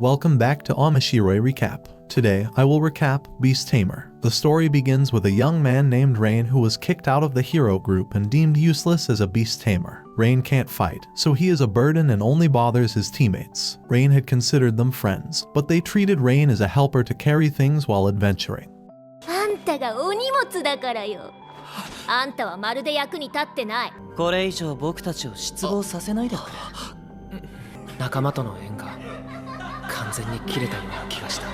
welcome back to Omoshiroi Recap. Today, I will recap Beast Tamer. The story begins with a young man named Rein who was kicked out of the hero group and deemed useless as a beast tamer. Rein can't fight, so he is a burden and only bothers his teammates. Rein had considered them friends, but they treated Rein as a helper to carry things while adventuring. あんたがお荷物だからよ。あんたはまるで役に立ってない。これ以上僕たちを失望させないでくれ。仲間との縁が完全に切れたような気がした。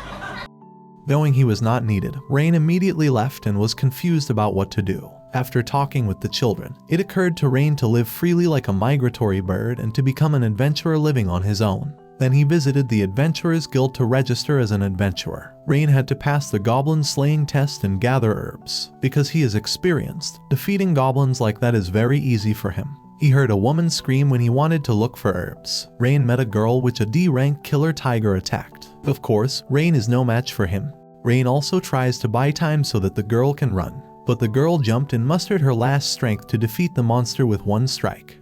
Knowing he was not needed, Rein immediately left and was confused about what to do. After talking with the children, it occurred to Rein to live freely like a migratory bird and to become an adventurer living on his own. Then he visited the Adventurers Guild to register as an adventurer. Rein had to pass the goblin slaying test and gather herbs. Because he is experienced, defeating goblins like that is very easy for him. He heard a woman scream when he wanted to look for herbs. Rein met a girl which a D-rank killer tiger attacked. Of course, Rein is no match for him. Rein also tries to buy time so that the girl can run. But the girl jumped and mustered her last strength to defeat the monster with one strike.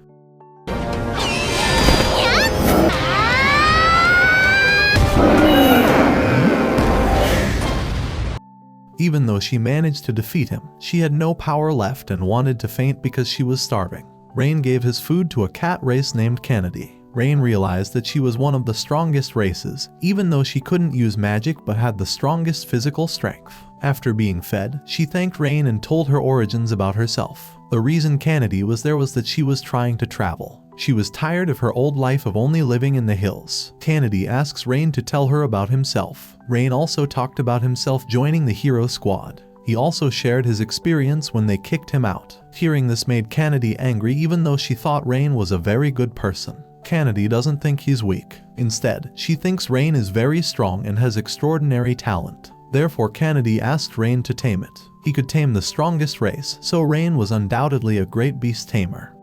Even though she managed to defeat him, she had no power left and wanted to faint because she was starving. Rein gave his food to a cat race named Kennedy. Rein realized that she was one of the strongest races, even though she couldn't use magic but had the strongest physical strength. After being fed, she thanked Rein and told her origins about herself. The reason Kennedy was there was that she was trying to travel. She was tired of her old life of only living in the hills. Kennedy asks Rein to tell her about himself. Rein also talked about himself joining the hero squad. He also shared his experience when they kicked him out. Hearing this made Kennedy angry even though she thought Rein was a very good person. Kennedy doesn't think he's weak. Instead, she thinks Rein is very strong and has extraordinary talent. Therefore, Kennedy asked Rein to tame it. He could tame the strongest race, so Rein was undoubtedly a great beast tamer.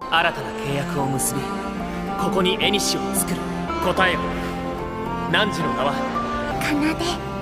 新たな契約を結び、ここに縁を作る。答えよ。汝の名は？奏。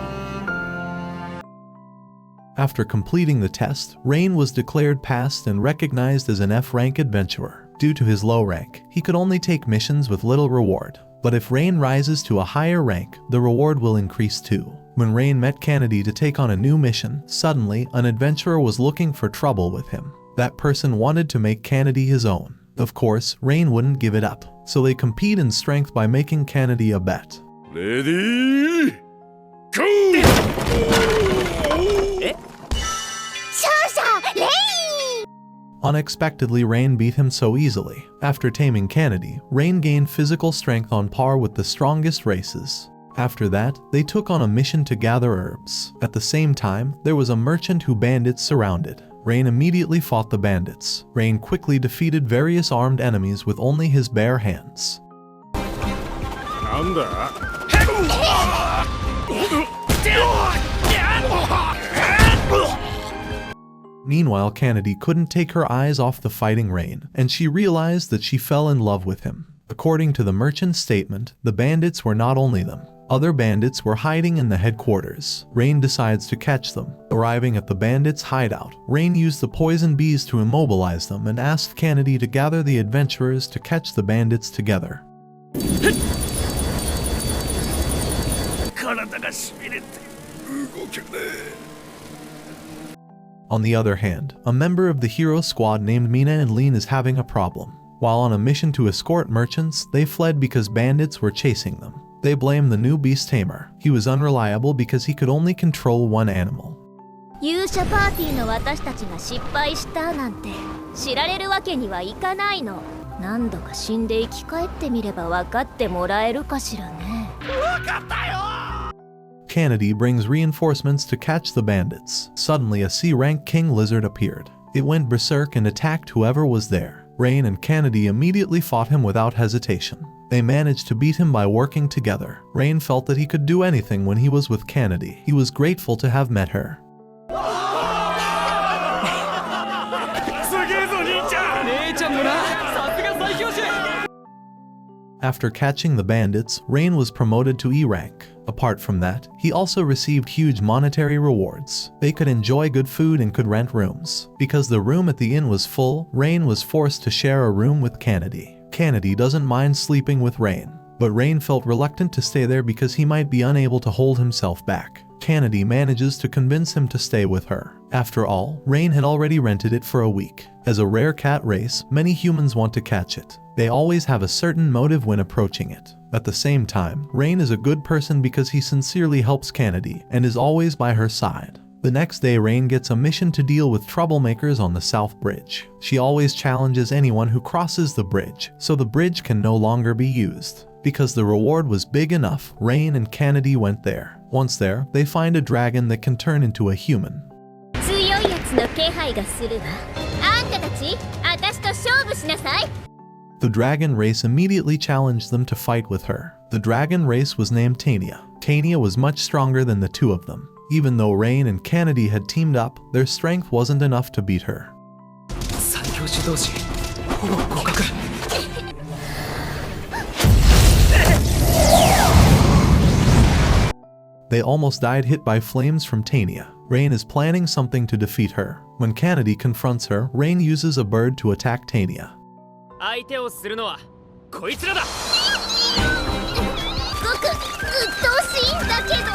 After completing the test, Rein was declared passed and recognized as an F-rank adventurer. Due to his low rank, he could only take missions with little reward. But if Rein rises to a higher rank, the reward will increase too. When Rein met Kennedy to take on a new mission, suddenly, an adventurer was looking for trouble with him. That person wanted to make Kennedy his own. Of course, Rein wouldn't give it up, so they compete in strength by making Kennedy a bet. Ready? Go! Unexpectedly, Rein beat him so easily. After taming Kennedy, Rein gained physical strength on par with the strongest races. After that, they took on a mission to gather herbs. At the same time, there was a merchant who bandits surrounded. Rein immediately fought the bandits. Rein quickly defeated various armed enemies with only his bare hands. Meanwhile, Kennedy couldn't take her eyes off the fighting Rein, and she realized that she fell in love with him. According to the merchant's statement, the bandits were not only them. Other bandits were hiding in the headquarters. Rein decides to catch them. Arriving at the bandits' hideout, Rein used the poison bees to immobilize them and asked Kennedy to gather the adventurers to catch the bandits together. On the other hand, a member of the hero squad named Mina and Lean is having a problem. While on a mission to escort merchants, they fled because bandits were chasing them. They blame the new beast tamer. He was unreliable because he could only control one animal. 勇者パーティーの私たちが失敗したなんて知られるわけにはいかないの。何度か死んで生き返ってみれば分かってもらえるかしらね。分かったよ! Kennedy brings reinforcements to catch the bandits. Suddenly, a C-rank king lizard appeared. It went berserk and attacked whoever was there. Rein and Kennedy immediately fought him without hesitation. They managed to beat him by working together. Rein felt that he could do anything when he was with Kennedy. He was grateful to have met her. After catching the bandits, Rein was promoted to E rank. Apart from that, he also received huge monetary rewards. They could enjoy good food and could rent rooms. Because the room at the inn was full, Rein was forced to share a room with Kennedy. Kennedy doesn't mind sleeping with Rein. But Rein felt reluctant to stay there because he might be unable to hold himself back. Kennedy manages to convince him to stay with her. After all, Rein had already rented it for a week. As a rare cat race, many humans want to catch it. They always have a certain motive when approaching it. At the same time, Rein is a good person because he sincerely helps Kennedy and is always by her side. The next day, Rein gets a mission to deal with troublemakers on the South Bridge. She always challenges anyone who crosses the bridge, so the bridge can no longer be used. Because the reward was big enough, Rein and Kennedy went there. Once there, they find a dragon that can turn into a human. 強いやつの気配がするわ。あんたたち、私と勝負しなさい。 The dragon race immediately challenged them to fight with her. The dragon race was named Tania. Tania was much stronger than the two of them. Even though Rein and Kennedy had teamed up, their strength wasn't enough to beat her. 最強種同士ほぼ互角。 They almost died hit by flames from Tania. Rein is planning something to defeat her. When Kennedy confronts her, Rein uses a bird to attack Tania. 相手をするのはこいつらだ。僕、鬱陶しいんだけど。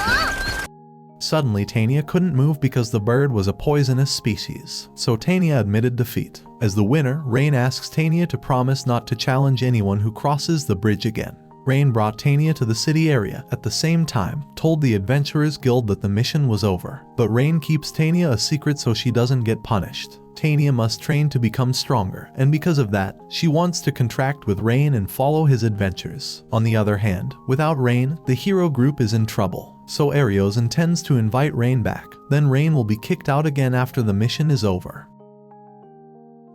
Suddenly, Tania couldn't move because the bird was a poisonous species, so Tania admitted defeat. As the winner, Rein asks Tania to promise not to challenge anyone who crosses the bridge again. Rein brought Tania to the city area at the same time, told the Adventurers Guild that the mission was over. But Rein keeps Tania a secret so she doesn't get punished. Tania must train to become stronger, and because of that, she wants to contract with Rein and follow his adventures. On the other hand, without Rein, the hero group is in trouble. So Arios intends to invite Rein back. Then Rein will be kicked out again after the mission is over.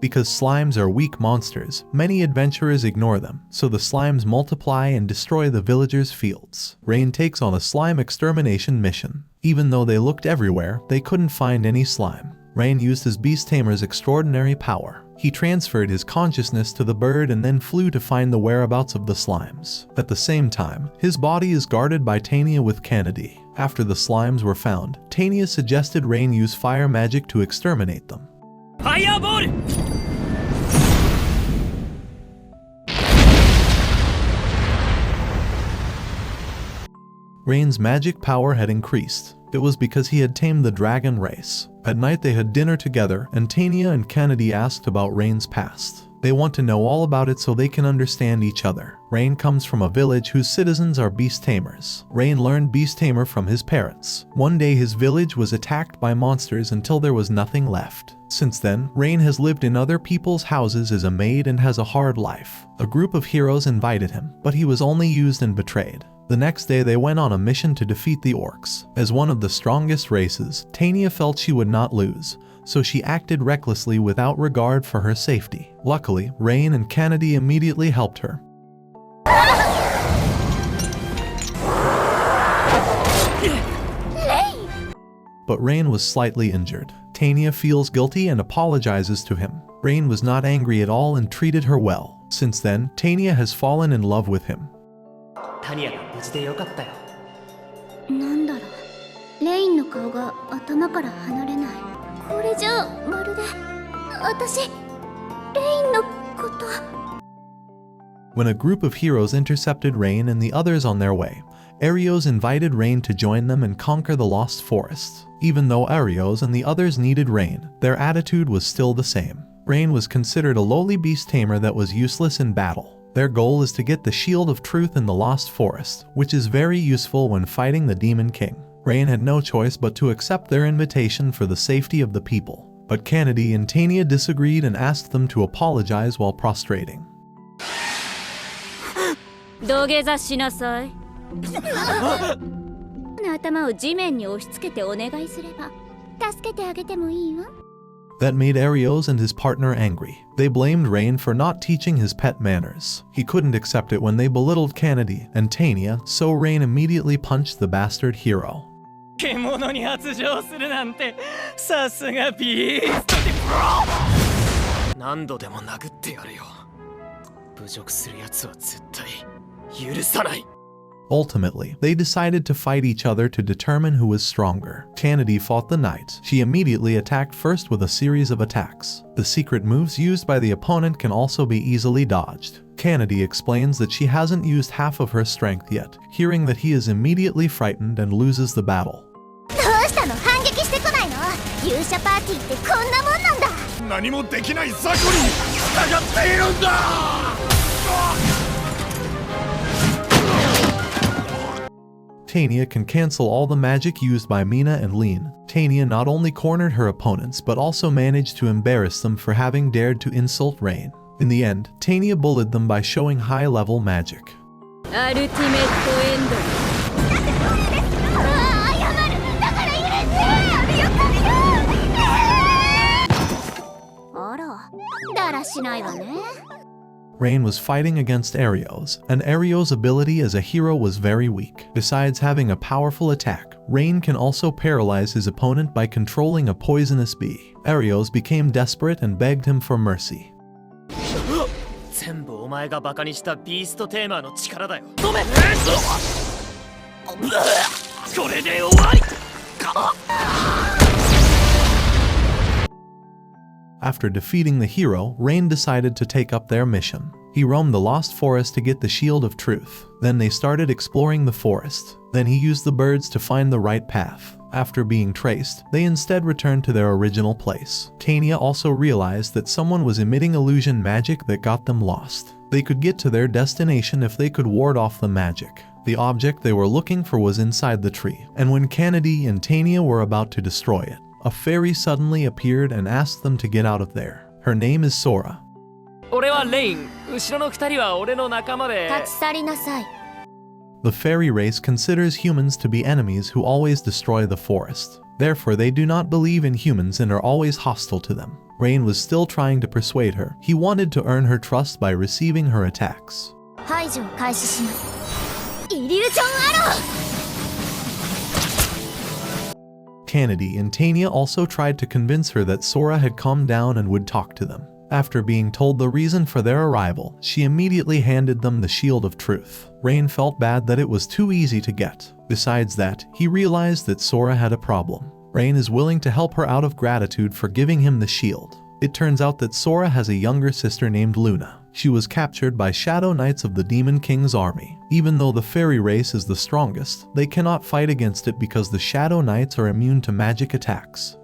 Because slimes are weak monsters, many adventurers ignore them, so the slimes multiply and destroy the villagers' fields. Rein takes on a slime extermination mission. Even though they looked everywhere, they couldn't find any slime. Rein used his beast tamer's extraordinary power. He transferred his consciousness to the bird and then flew to find the whereabouts of the slimes. At the same time, his body is guarded by Tania with Kennedy. After the slimes were found, Tania suggested Rein use fire magic to exterminate them. Fireball! Rein's magic power had increased. It was because he had tamed the dragon race. At night they had dinner together, and Tania and Kennedy asked about Rein's past. They want to know all about it so they can understand each other. Rein comes from a village whose citizens are beast tamers. Rein learned beast tamer from his parents. One day his village was attacked by monsters until there was nothing left. Since then, Rein has lived in other people's houses as a maid and has a hard life. A group of heroes invited him, but he was only used and betrayed. The next day they went on a mission to defeat the orcs. As one of the strongest races, Tania felt she would not lose, so she acted recklessly without regard for her safety. Luckily, Rein and Kennedy immediately helped her. But Rein was slightly injured. Tania feels guilty and apologizes to him. Rein was not angry at all and treated her well. Since then, Tania has fallen in love with him. タニアが無事でよかったよ。なんだろう、レインの顔が頭から離れない。これじゃまるで私、レインのこと。 When a group of heroes intercepted Rein and the others on their way, Arios invited Rein to join them and conquer the Lost Forest. Even though Arios and the others needed Rein, their attitude was still the same. Rein was considered a lowly beast tamer that was useless in battle. Their goal is to get the Shield of Truth in the Lost Forest, which is very useful when fighting the Demon King. Rein had no choice but to accept their invitation for the safety of the people. But Kennedy and Tania disagreed and asked them to apologize while prostrating. 土下座しなさい。頭を地面に押し付けてお願いすれば助けてあげてもいいわ。 That made Arios and his partner angry. They blamed Rein for not teaching his pet manners. He couldn't accept it when they belittled Kennedy and Tania, so Rein immediately punched the bastard hero. 獣に発情するなんてさすがビーストで何度でも殴ってやるよ。侮辱するやつは絶対許さない。Ultimately, they decided to fight each other to determine who was stronger. Kennedy fought the knight. She immediately attacked first with a series of attacks. The secret moves used by the opponent can also be easily dodged. Kennedy explains that she hasn't used half of her strength yet, hearing that he is immediately frightened and loses the battle. どうしたの？反撃してこないの？勇者パーティーってこんなもんなんだ。何もできない雑魚に従っているんだ。Tanya can cancel all the magic used by Mina and Lean. Tanya not only cornered her opponents but also managed to embarrass them for having dared to insult Rein. In the end, Tanya bullied them by showing high-level magic. アルティメットエンド。謝る。だから許して。よかったよ。あら、だらしないわね。Rein was fighting against Arios, and Arios' ability as a hero was very weak. Besides having a powerful attack, Rein can also paralyze his opponent by controlling a poisonous bee. Arios became desperate and begged him for mercy. 全部お前がバカにしたビーストテーマーの力だよ。止め。これで終わりか。After defeating the hero, Rein decided to take up their mission. He roamed the Lost Forest to get the Shield of Truth. Then they started exploring the forest. Then he used the birds to find the right path. After being traced, they instead returned to their original place. Tanya also realized that someone was emitting illusion magic that got them lost. They could get to their destination if they could ward off the magic. The object they were looking for was inside the tree, and when Kennedy and Tanya were about to destroy it, a fairy suddenly appeared and asked them to get out of there. Her name is Sora. 俺はレイン。後ろの二人は俺の仲間で。立ち去りなさい。The fairy race considers humans to be enemies who always destroy the forest. Therefore, they do not believe in humans and are always hostile to them. Rein was still trying to persuade her. He wanted to earn her trust by receiving her attacks. 排除を開始します。イリュージョンアロー。Kennedy and Tanya also tried to convince her that Sora had calmed down and would talk to them. After being told the reason for their arrival, she immediately handed them the Shield of Truth. Rein felt bad that it was too easy to get. Besides that, he realized that Sora had a problem. Rein is willing to help her out of gratitude for giving him the shield. It turns out that Sora has a younger sister named Luna. She was captured by Shadow Knights of the Demon King's army. Even though the fairy race is the strongest, they cannot fight against it because the Shadow Knights are immune to magic attacks.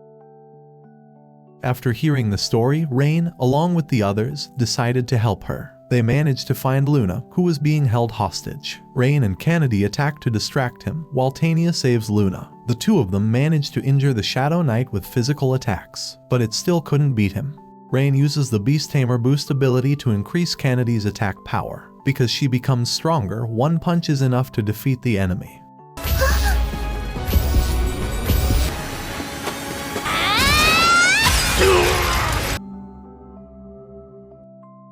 After hearing the story, Rein, along with the others, decided to help her. They managed to find Luna, who was being held hostage. Rein and Kennedy attack to distract him, while Tanya saves Luna. The two of them managed to injure the Shadow Knight with physical attacks, but it still couldn't beat him. Rein uses the Beast Tamer boost ability to increase Kennedy's attack power. Because she becomes stronger, one punch is enough to defeat the enemy.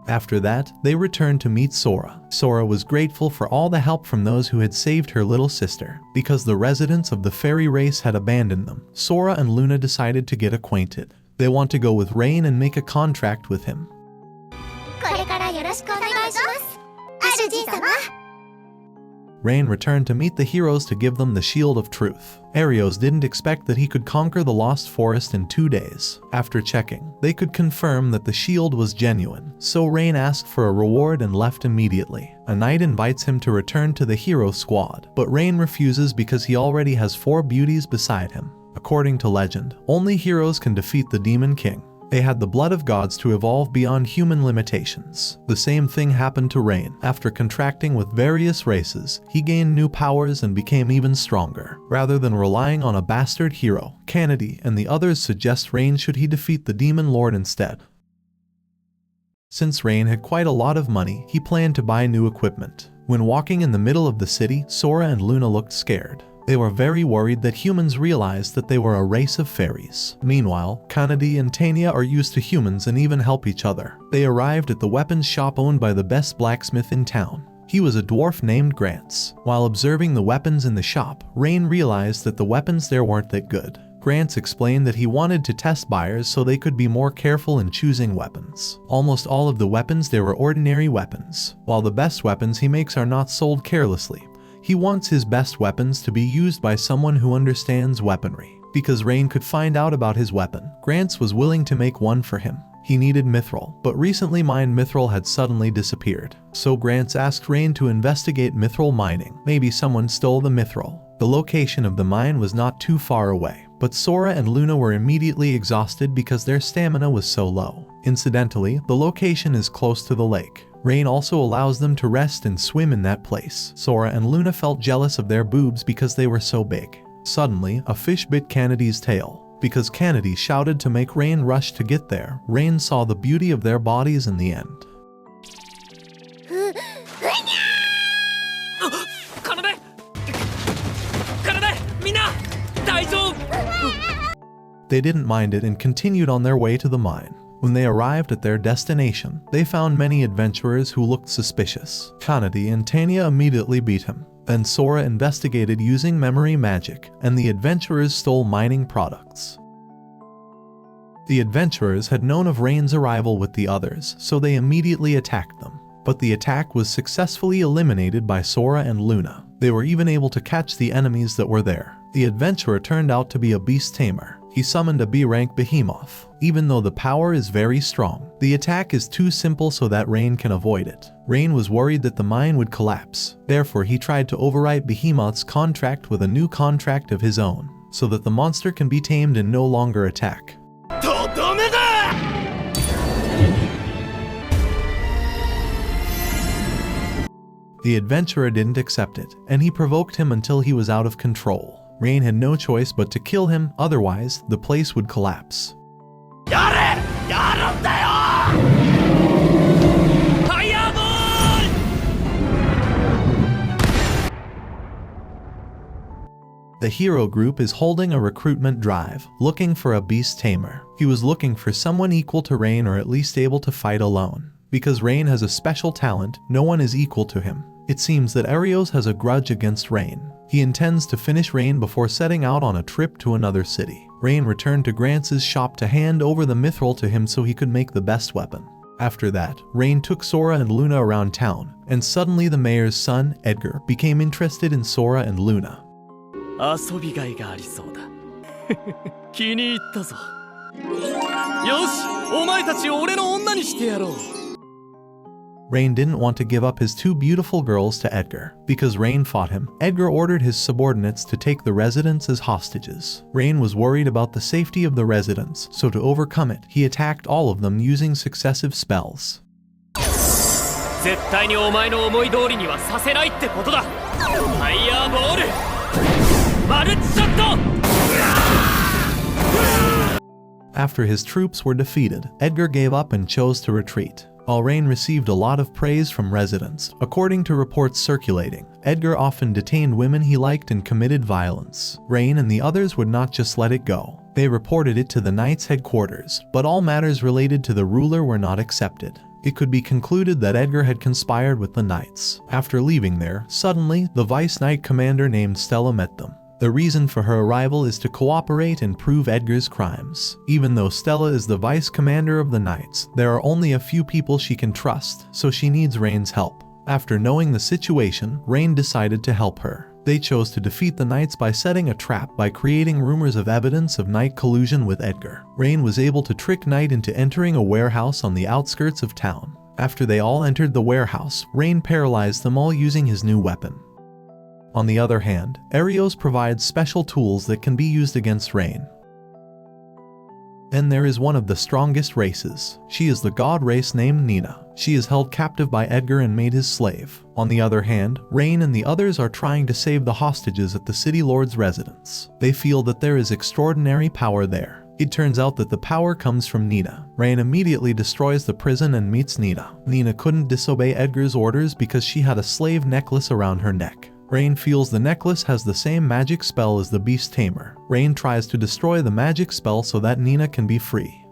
After that, they returned to meet Sora. Sora was grateful for all the help from those who had saved her little sister. Because the residents of the fairy race had abandoned them, Sora and Luna decided to get acquainted. They want to go with Rein and make a contract with him. Rein returned to meet the heroes to give them the Shield of Truth. Arios didn't expect that he could conquer the Lost Forest in 2 days. After checking, they could confirm that the shield was genuine, so Rein asked for a reward and left immediately. A knight invites him to return to the hero squad, but Rein refuses because he already has 4 beauties beside him. According to legend, only heroes can defeat the Demon King. They had the blood of gods to evolve beyond human limitations. The same thing happened to Rein. After contracting with various races, he gained new powers and became even stronger. Rather than relying on a bastard hero, Kennedy and the others suggest Rein should he defeat the Demon Lord instead. Since Rein had quite a lot of money, he planned to buy new equipment. When walking in the middle of the city, Sora and Luna looked scared. They were very worried that humans realized that they were a race of fairies. Meanwhile, Kennedy and Tanya are used to humans and even help each other. They arrived at the weapons shop owned by the best blacksmith in town. He was a dwarf named Grants. While observing the weapons in the shop, Rein realized that the weapons there weren't that good. Grants explained that he wanted to test buyers so they could be more careful in choosing weapons. Almost all of the weapons there were ordinary weapons, while the best weapons he makes are not sold carelessly. He wants his best weapons to be used by someone who understands weaponry. Because Rein could find out about his weapon, Grants was willing to make one for him. He needed mithril, but recently mined mithril had suddenly disappeared. So Grants asked Rein to investigate mithril mining. Maybe someone stole the mithril. The location of the mine was not too far away, but Sora and Luna were immediately exhausted because their stamina was so low. Incidentally, the location is close to the lake. Rein also allows them to rest and swim in that place. Sora and Luna felt jealous of their boobs because they were so big. Suddenly, a fish bit Candidy's tail. Because Candidy shouted to make Rein rush to get there, Rein saw the beauty of their bodies in the end. They didn't mind it and continued on their way to the mine. When they arrived at their destination, they found many adventurers who looked suspicious. Candidy and Tanya immediately beat him. Then Sora investigated using memory magic, and the adventurers stole mining products. The adventurers had known of Rein's arrival with the others, so they immediately attacked them. But the attack was successfully eliminated by Sora and Luna. They were even able to catch the enemies that were there. The adventurer turned out to be a beast tamer. He summoned a B-rank behemoth. Even though the power is very strong, the attack is too simple so that Rein can avoid it. Rein was worried that the mine would collapse. Therefore, he tried to overwrite Behemoth's contract with a new contract of his own, so that the monster can be tamed and no longer attack. The adventurer didn't accept it, and he provoked him until he was out of control. Rein had no choice but to kill him, otherwise the place would collapse. The hero group is holding a recruitment drive, looking for a beast tamer. He was looking for someone equal to Rein or at least able to fight alone. Because Rein has a special talent, no one is equal to him. It seems that Arios has a grudge against Rein. He intends to finish Rein before setting out on a trip to another city. Rein returned to Grantz's shop to hand over the mithril to him so he could make the best weapon. After that, Rein took Sora and Luna around town, and suddenly the mayor's son, Edgar, became interested in Sora and Luna. 遊びがいがありそうだ気に入ったぞよしお前たちを俺の女にしてやろう Rein didn't want to give up his two beautiful girls to Edgar. Because Rein fought him, Edgar ordered his subordinates to take the residents as hostages. Rein was worried about the safety of the residents, so to overcome it, he attacked all of them using successive spells. 絶対にお前の思い通りにはさせないってことだファイヤーボール After his troops were defeated, Edgar gave up and chose to retreat. While Rein received a lot of praise from residents, according to reports circulating, Edgar often detained women he liked and committed violence. Rein and the others would not just let it go. They reported it to the Knights' headquarters, but all matters related to the ruler were not accepted. It could be concluded that Edgar had conspired with the Knights. After leaving there, suddenly, the Vice Knight commander named Stella met them. The reason for her arrival is to cooperate and prove Edgar's crimes. Even though Stella is the vice commander of the Knights, there are only a few people she can trust, so she needs Rein's help. After knowing the situation, Rein decided to help her. They chose to defeat the Knights by setting a trap by creating rumors of evidence of Knight collusion with Edgar. Rein was able to trick Knight into entering a warehouse on the outskirts of town. After they all entered the warehouse, Rein paralyzed them all using his new weapon. On the other hand, Arios provides special tools that can be used against Rein. Then there is one of the strongest races. She is the god race named Nina. She is held captive by Edgar and made his slave. On the other hand, Rein and the others are trying to save the hostages at the city lord's residence. They feel that there is extraordinary power there. It turns out that the power comes from Nina. Rein immediately destroys the prison and meets Nina. Nina couldn't disobey Edgar's orders because she had a slave necklace around her neck. Rein feels the necklace has the same magic spell as the beast tamer. Rein tries to destroy the magic spell so that Nina can be free.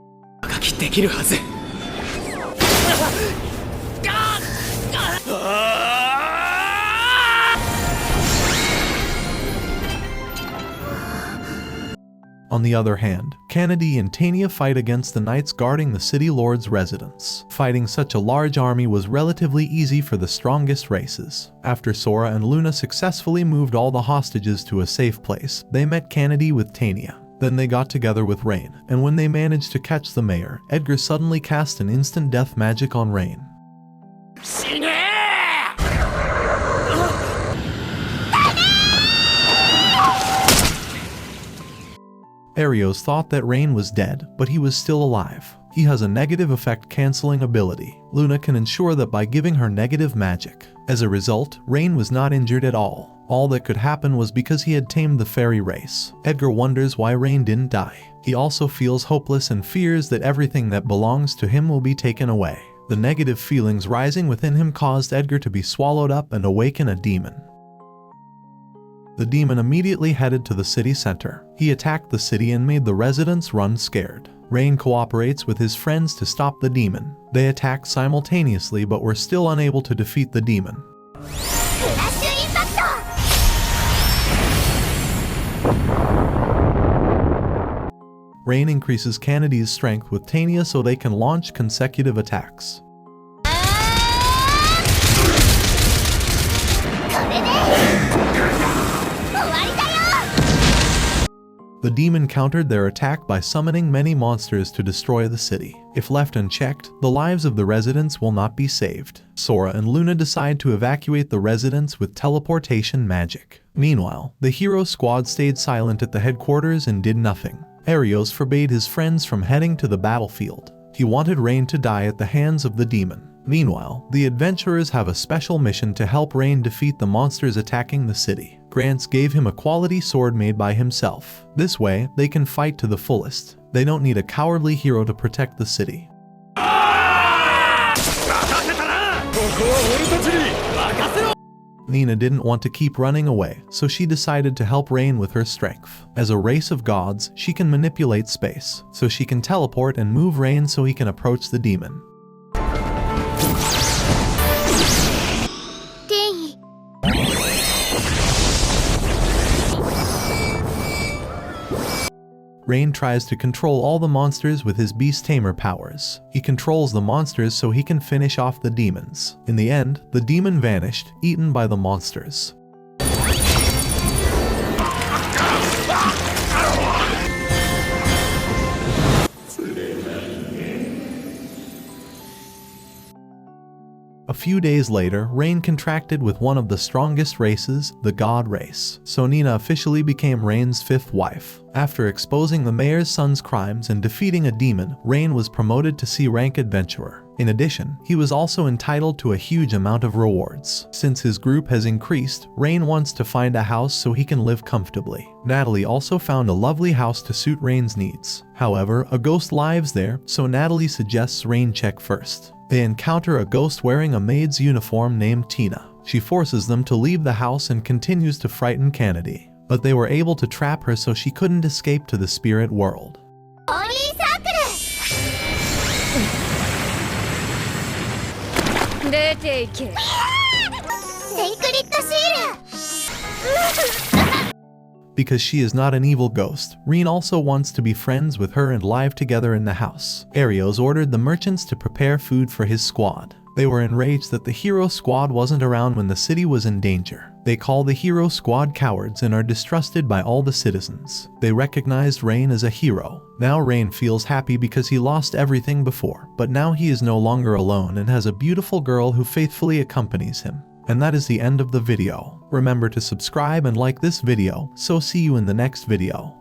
On the other hand, Kennedy and Tanya fight against the knights guarding the city lord's residence. Fighting such a large army was relatively easy for the strongest races. After Sora and Luna successfully moved all the hostages to a safe place, they met Kennedy with Tanya. Then they got together with Rein, and when they managed to catch the mayor, Edgar suddenly cast an instant death magic on Rein. Arios thought that Rein was dead, but he was still alive. He has a negative effect cancelling ability. Luna can ensure that by giving her negative magic. As a result, Rein was not injured at all. All that could happen was because he had tamed the fairy race. Edgar wonders why Rein didn't die. He also feels hopeless and fears that everything that belongs to him will be taken away. The negative feelings rising within him caused Edgar to be swallowed up and awaken a demon. The demon immediately headed to the city center. He attacked the city and made the residents run scared. Rein cooperates with his friends to stop the demon. They attacked simultaneously but were still unable to defeat the demon. Rein increases Kennedy's strength with Tanya so they can launch consecutive attacks. The demon countered their attack by summoning many monsters to destroy the city. If left unchecked, the lives of the residents will not be saved. Sora and Luna decide to evacuate the residents with teleportation magic. Meanwhile, the hero squad stayed silent at the headquarters and did nothing. Arios forbade his friends from heading to the battlefield. He wanted Rein to die at the hands of the demon. Meanwhile, the adventurers have a special mission to help Rein defeat the monsters attacking the city. Grants gave him a quality sword made by himself. This way, they can fight to the fullest. They don't need a cowardly hero to protect the city. Nina didn't want to keep running away, so she decided to help Rein with her strength. As a race of gods, she can manipulate space, so she can teleport and move Rein so he can approach the demon. Rein tries to control all the monsters with his beast tamer powers. He controls the monsters so he can finish off the demons. In the end, the demon vanished, eaten by the monsters. A few days later, Rein contracted with one of the strongest races, the God race, so Nina officially became Rein's fifth wife. After exposing the mayor's son's crimes and defeating a demon, Rein was promoted to C-rank adventurer. In addition, he was also entitled to a huge amount of rewards. Since his group has increased, Rein wants to find a house so he can live comfortably. Natalie also found a lovely house to suit Rein's needs. However, a ghost lives there, so Natalie suggests Rein check first. They encounter a ghost wearing a maid's uniform named Tina. She forces them to leave the house and continues to frighten Kennedy. But they were able to trap her so she couldn't escape to the spirit world. Because she is not an evil ghost, Rein also wants to be friends with her and live together in the house. Arios ordered the merchants to prepare food for his squad. They were enraged that the hero squad wasn't around when the city was in danger. They call the hero squad cowards and are distrusted by all the citizens. They recognized Rein as a hero. Now Rein feels happy because he lost everything before, but now he is no longer alone and has a beautiful girl who faithfully accompanies him. And that is the end of the video. Remember to subscribe and like this video, so see you in the next video.